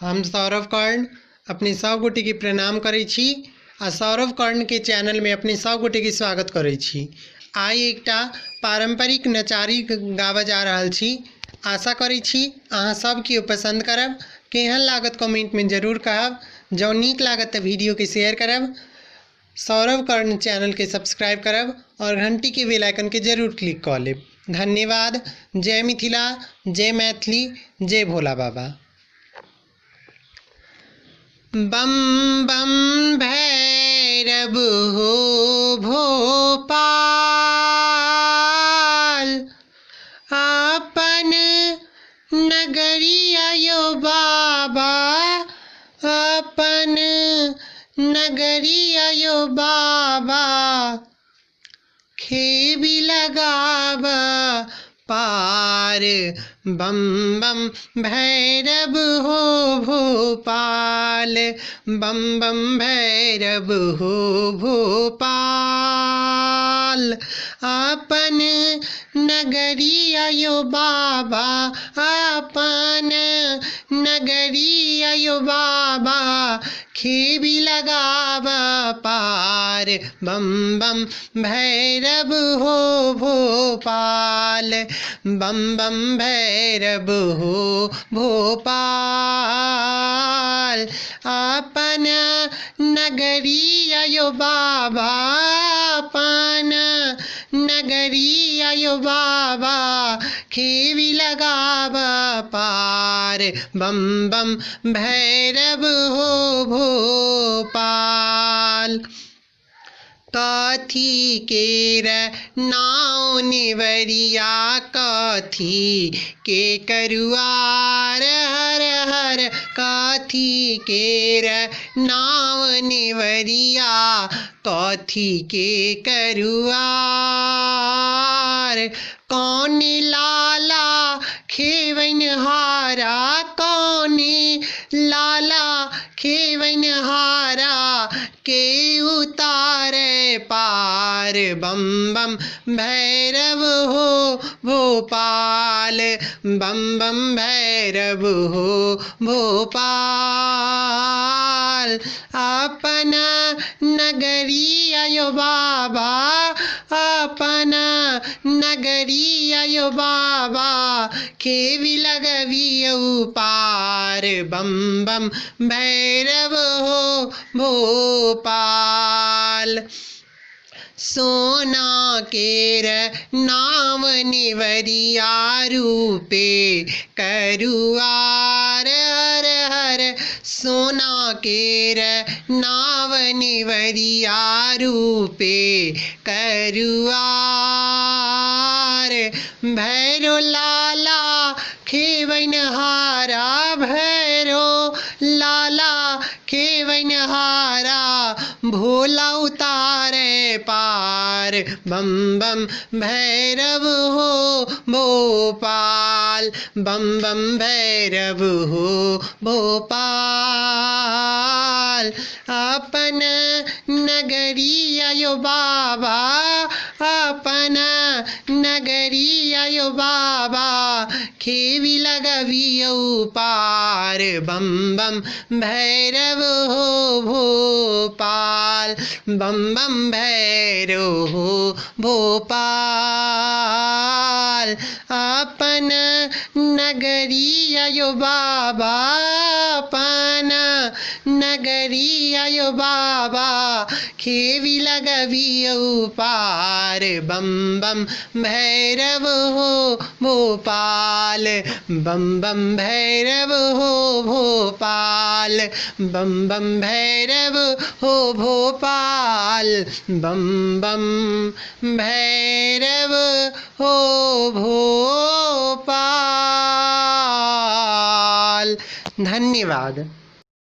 हम सौरभ कर्ण अपनी सब गोटे के प्रणाम करै छी आ सौरभ कर्ण के चैनल में अपनी सब गोटे के स्वागत करै छी। आइ एकटा पारंपरिक नचारी गाबऽ जा रहल छी। आशा करै छी अहाँ सब केओ पसंद करब। केहन लागत कमेंट में जरूर कहब। जँ नीक लागत तऽ वीडियो के शेयर करब, सौरभ कर्ण चैनल के सब्सक्राइब करब और घंटी के बेल आइकन के जरूर क्लिक कऽ लेब। धन्यवाद। जय मिथिला, जय मैथिली, जय भोला बाबा। बम बम भैरव हो भोपाल, अपन नगरिया यो बाबा, अपन नगरिया यो बाबा, खेबी लगाव पार। बम बम भैरव हो भोपाल, बम बम भैरव हो भोपाल, अपन नगरिया यो बाबा, अपन नगरिया यो बाबा, खेबी लगाव पार। बम बम भैरव हो भोपाल, बम बम भैरव हो भोपाल, अपन नगरिया यो बाबा, अपन नगरिया यो बाबा, खेबी लगाव पार। बम बम भैरव हो भोपाल। कथी केर नाव नेवरिया, कथी के करुआर हर हर, कथी केर नाव नेवरिया, कथी के करुआर। कौन लाला खेवैन हारा, कौन लाला खेवैन हारा, के उतारे पार। बम बम भैरव हो भोपाल, बम बम भैरव हो भोपाल, अपन नगरिया यो बाबा, अपन नगरिया यो बाबा, खेबी लगवियौ पार। बम बम भैरव हो भोपाल। सोना केर नाव नेवरिया, रूपे करुआर हर हर, सोना केर नाव नेवरिया, रूपे करुआर। भैरो लाला खेवैन हारा, भैरो लाला खेवैन हारा, भोला उतारे पार। बम बम भैरव हो भोपाल, बम बम भैरव हो भोपाल, अपन नगरिया यो बाबा, अपन नगरिया यो बाबा, खेबी लगवियौ पार। बम बम भैरव हो भोपाल, बम बम भैरव हो भोपाल, अपन नगरिया यो बाबा, अपन नगरिया यो बाबा, खेबी लगवियौ पार। बम बम भैरव हो भोपाल, बम बम भैरव हो भोपाल, बम बम भैरव हो भोपाल, बम बम भैरव हो भोपाल। धन्यवाद।